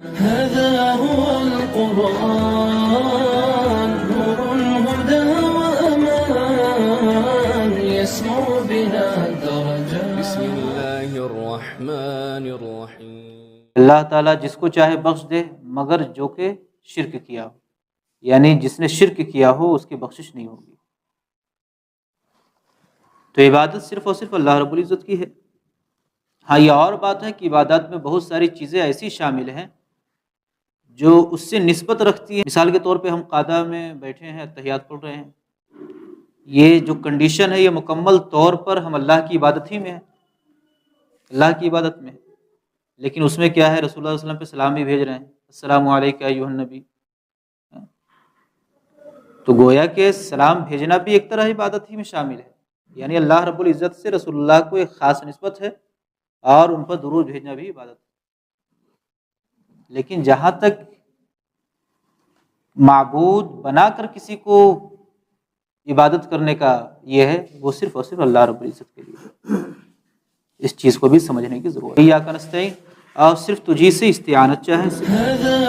هذا هو القرآن نور هدى وأمان يسمو بنا درجات بسم الله الرحمن الرحیم۔ اللہ تعالیٰ جس کو چاہے بخش دے مگر جو کہ شرک کیا ہو، یعنی جس نے شرک کیا ہو اس کی بخشش نہیں ہوگی۔ تو عبادت صرف اور صرف اللہ رب العزت کی ہے۔ ہاں یہ اور بات ہے کہ عبادات میں بہت ساری چیزیں ایسی شامل ہیں جو اس سے نسبت رکھتی ہیں۔ مثال کے طور پہ ہم قعدہ میں بیٹھے ہیں، تحیات پڑھ رہے ہیں، یہ جو کنڈیشن ہے یہ مکمل طور پر ہم اللہ کی عبادت ہی میں ہیں، اللہ کی عبادت میں ہے، لیکن اس میں کیا ہے، رسول اللہ صلی اللہ علیہ وسلم پہ سلام بھی بھیج رہے ہیں، السلام علیکم ایھا النبی۔ تو گویا کہ سلام بھیجنا بھی ایک طرح عبادت ہی میں شامل ہے، یعنی اللہ رب العزت سے رسول اللہ کو ایک خاص نسبت ہے اور ان پر درود بھیجنا بھی عبادت ہے۔ لیکن جہاں تک معبود بنا کر کسی کو عبادت کرنے کا یہ ہے، وہ صرف اور صرف اللہ رب العزت کے لیے۔ اس چیز کو بھی سمجھنے کی ضرورت ہے۔ ایاک نستعین، اور صرف تجھی سے استعانت چاہیں۔ هذا